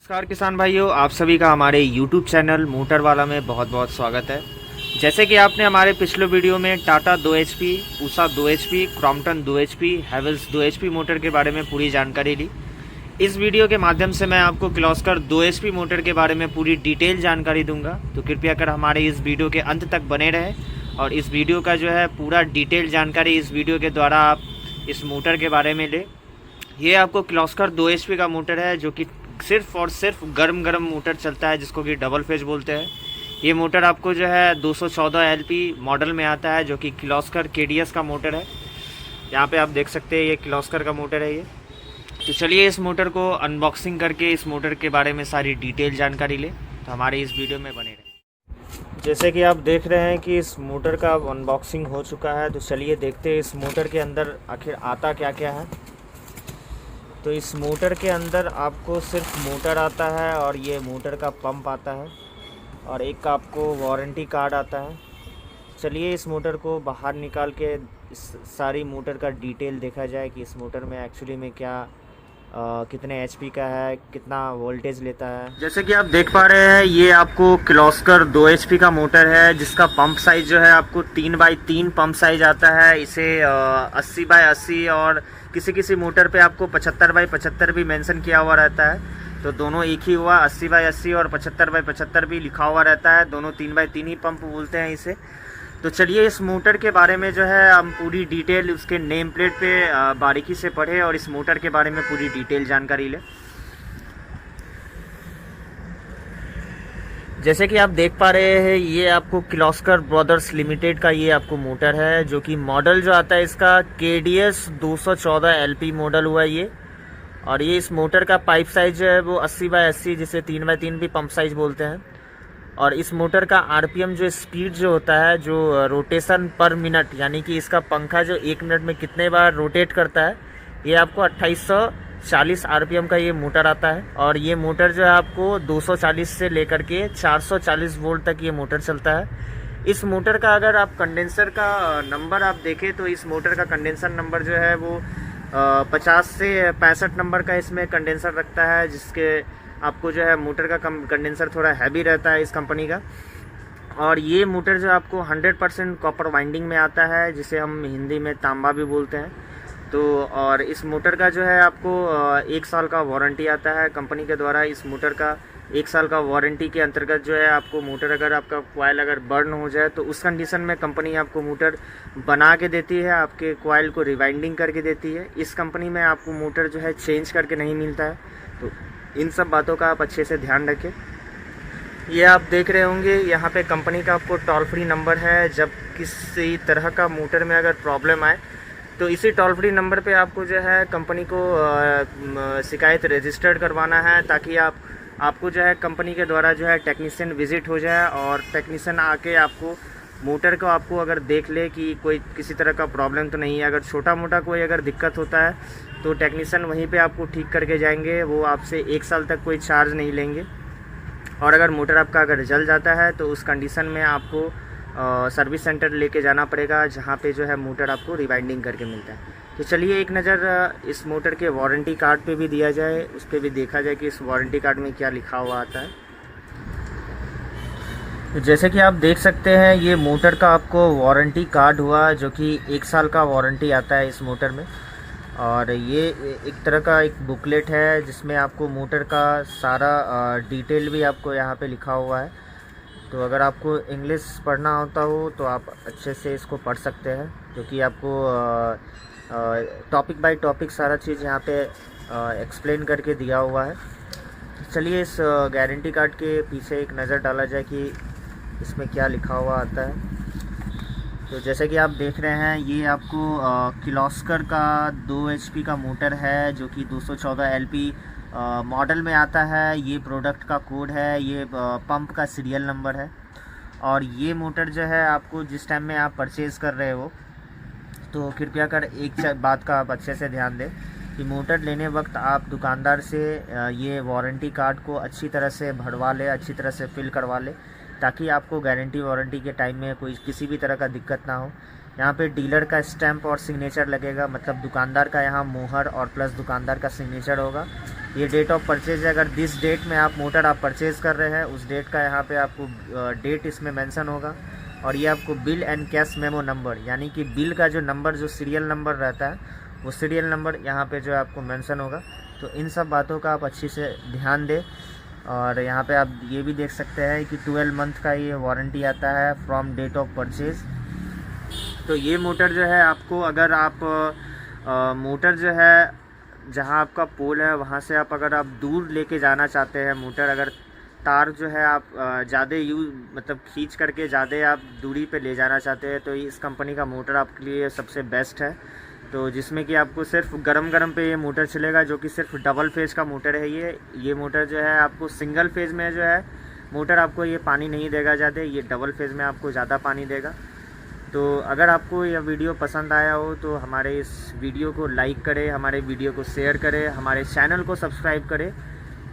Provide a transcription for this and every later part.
नमस्कार किसान भाइयों, आप सभी का हमारे YouTube चैनल मोटर वाला में बहुत बहुत स्वागत है। जैसे कि आपने हमारे पिछले वीडियो में Tata 2 HP, Usha 2 HP, Crompton 2 HP, Havells 2 HP motor के बारे में पूरी जानकारी ली। इस वीडियो के माध्यम से मैं आपको किर्लोस्कर 2 HP मोटर के बारे में पूरी डिटेल जानकारी दूंगा, तो कृपया कर हमारे इस वीडियो के अंत तक बने रहें और इस वीडियो का जो है पूरा डिटेल जानकारी इस वीडियो के द्वारा आप इस मोटर के बारे में ले। ये आपको किर्लोस्कर 2 HP का मोटर है जो कि सिर्फ और सिर्फ गर्म मोटर चलता है, जिसको कि डबल फेज बोलते हैं। ये मोटर आपको जो है 214 LP मॉडल में आता है, जो कि किर्लोस्कर KDS का मोटर है। यहाँ पे आप देख सकते हैं ये किर्लोस्कर का मोटर है ये। तो चलिए इस मोटर को अनबॉक्सिंग करके इस मोटर के बारे में सारी डिटेल जानकारी ले, तो हमारे इस वीडियो में बने रहें। जैसे कि आप देख रहे हैं कि इस मोटर का अनबॉक्सिंग हो चुका है, तो चलिए देखते हैं इस मोटर के अंदर आखिर आता क्या क्या है। तो इस मोटर के अंदर आपको सिर्फ मोटर आता है और ये मोटर का पंप आता है और एक का आपको वारंटी कार्ड आता है। चलिए इस मोटर को बाहर निकाल के इस सारी मोटर का डिटेल देखा जाए कि इस मोटर में एक्चुअली में क्या कितने HP का है, कितना वोल्टेज लेता है। जैसे कि आप देख पा रहे हैं ये आपको किर्लोस्कर 2 HP का मोटर है, जिसका पंप साइज़ जो है आपको 3x3 पंप साइज आता है। इसे 80x80 और किसी किसी मोटर पे आपको 75x75 भी मेंशन किया हुआ रहता है। तो दोनों एक ही हुआ, 80x80 और 75x75 भी लिखा हुआ रहता है। दोनों 3x3 ही पंप बोलते हैं इसे। तो चलिए इस मोटर के बारे में जो है हम पूरी डिटेल उसके नेम प्लेट पे बारीकी से पढ़े और इस मोटर के बारे में पूरी डिटेल जानकारी लें। जैसे कि आप देख पा रहे हैं ये आपको किर्लोस्कर ब्रदर्स लिमिटेड का ये आपको मोटर है, जो कि मॉडल जो आता है इसका KDS 214 LP मॉडल हुआ ये। और ये इस मोटर का पाइप साइज जो है वो 80x80, जिसे 3x3 भी पंप साइज बोलते हैं। और इस मोटर का RPM जो स्पीड जो होता है, जो रोटेशन पर मिनट, यानी कि इसका पंखा जो 1 मिनट में कितने बार रोटेट करता है, ये आपको 2840 RPM का ये मोटर आता है। और ये मोटर जो है आपको 240 से लेकर के 440 वोल्ट तक ये मोटर चलता है। इस मोटर का अगर आप कंडेंसर का नंबर आप देखें तो इस मोटर का कंडेंसर नंबर जो है वो 50 से 65 नंबर का इसमें कंडेंसर रखता है, जिसके आपको जो है मोटर का कंडेंसर थोड़ा हैवी रहता है इस कंपनी का। और ये मोटर जो आपको 100% कॉपर वाइंडिंग में आता है, जिसे हम हिंदी में तांबा भी बोलते हैं। तो और इस मोटर का जो है आपको 1 साल का वारंटी आता है कंपनी के द्वारा। इस मोटर का 1 साल का वारंटी के अंतर्गत जो है आपको मोटर अगर आपका कॉइल अगर बर्न हो जाए तो उस कंडीशन में कंपनी आपको मोटर बना के देती है, आपके कॉइल को रिवाइंडिंग करके देती है। इस कंपनी में आपको मोटर जो है चेंज करके नहीं मिलता है। तो इन सब बातों का आप अच्छे से ध्यान रखें। ये आप देख रहे होंगे यहाँ पे कंपनी का आपको टोल फ्री नंबर है। जब किसी तरह का मोटर में अगर प्रॉब्लम आए तो इसी टोल फ्री नंबर पे आपको जो है कंपनी को शिकायत रजिस्टर्ड करवाना है, ताकि आपको जो है कंपनी के द्वारा जो है टेक्नीशियन विजिट हो जाए और टेक्नीशियन आके आपको मोटर को आपको अगर देख ले कि कोई किसी तरह का प्रॉब्लम तो नहीं है। अगर छोटा मोटा कोई अगर दिक्कत होता है तो टेक्नीशियन वहीं पे आपको ठीक करके जाएंगे। वो आपसे 1 साल तक कोई चार्ज नहीं लेंगे। और अगर मोटर आपका अगर जल जाता है तो उस कंडीशन में आपको सर्विस सेंटर लेके जाना पड़ेगा, जहाँ पे जो है मोटर आपको रिवाइंडिंग करके मिलता है। तो चलिए एक नज़र इस मोटर के वारंटी कार्ड पे भी दिया जाए, उस पर भी देखा जाए कि इस वारंटी कार्ड में क्या लिखा हुआ आता है। तो जैसे कि आप देख सकते हैं ये मोटर का आपको वारंटी कार्ड हुआ, जो कि 1 साल का वारंटी आता है इस मोटर में। और ये एक तरह का एक बुकलेट है, जिसमें आपको मोटर का सारा डिटेल भी आपको यहाँ पे लिखा हुआ है। तो अगर आपको इंग्लिश पढ़ना होता हो तो आप अच्छे से इसको पढ़ सकते हैं, क्योंकि आपको टॉपिक बाय टॉपिक सारा चीज़ यहाँ पे एक्सप्लेन करके दिया हुआ है। चलिए इस गारंटी कार्ड के पीछे एक नज़र डाला जाए कि इसमें क्या लिखा हुआ आता है। तो जैसे कि आप देख रहे हैं ये आपको किर्लोस्कर का 2 HP का मोटर है, जो कि 214 LP मॉडल में आता है। ये प्रोडक्ट का कोड है, ये पंप का सीरियल नंबर है। और ये मोटर जो है आपको जिस टाइम में आप परचेज़ कर रहे हो तो कृपया कर एक बात का आप अच्छे से ध्यान दें कि मोटर लेने वक्त आप दुकानदार से ये वारंटी कार्ड को अच्छी तरह से भरवा लें, अच्छी तरह से फिल करवा लें, ताकि आपको गारंटी वारंटी के टाइम में कोई किसी भी तरह का दिक्कत ना हो। यहाँ पे डीलर का स्टैंप और सिग्नेचर लगेगा, मतलब दुकानदार का यहाँ मोहर और प्लस दुकानदार का सिग्नेचर होगा। ये डेट ऑफ परचेज है, अगर जिस डेट में आप मोटर आप परचेज़ कर रहे हैं उस डेट का यहाँ पे आपको डेट इसमें मेंशन होगा। और ये आपको bill and cash memo number, यानी कि बिल का जो नंबर, जो सीरियल नंबर रहता है वो सीरियल नंबर यहाँ पे जो है आपको मेंशन होगा। तो इन सब बातों का आप अच्छी से ध्यान दें। और यहाँ पे आप ये भी देख सकते हैं कि 12 मंथ का ये वारंटी आता है फ्रॉम डेट ऑफ परचेज़। तो ये मोटर जो है आपको, अगर आप मोटर जो है जहाँ आपका पोल है वहाँ से आप अगर आप दूर लेके जाना चाहते हैं मोटर, अगर तार जो है आप ज़्यादा यूज़ मतलब खींच करके ज़्यादा आप दूरी पे ले जाना चाहते हैं, तो इस कंपनी का मोटर आपके लिए सबसे बेस्ट है। तो जिसमें कि आपको सिर्फ गरम पे ये मोटर चलेगा, जो कि सिर्फ डबल फेज़ का मोटर है। ये मोटर जो है आपको सिंगल फेज़ में जो है मोटर आपको ये पानी नहीं देगा ज़्यादा, ये डबल फेज़ में आपको ज़्यादा पानी देगा। तो अगर आपको यह वीडियो पसंद आया हो तो हमारे इस वीडियो को लाइक करें, हमारे वीडियो को शेयर करें, हमारे चैनल को सब्सक्राइब करें,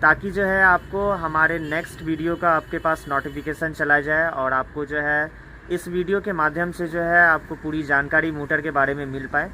ताकि जो है आपको हमारे नेक्स्ट वीडियो का आपके पास नोटिफिकेशन चला जाए और आपको जो है इस वीडियो के माध्यम से जो है आपको पूरी जानकारी मोटर के बारे में मिल पाए।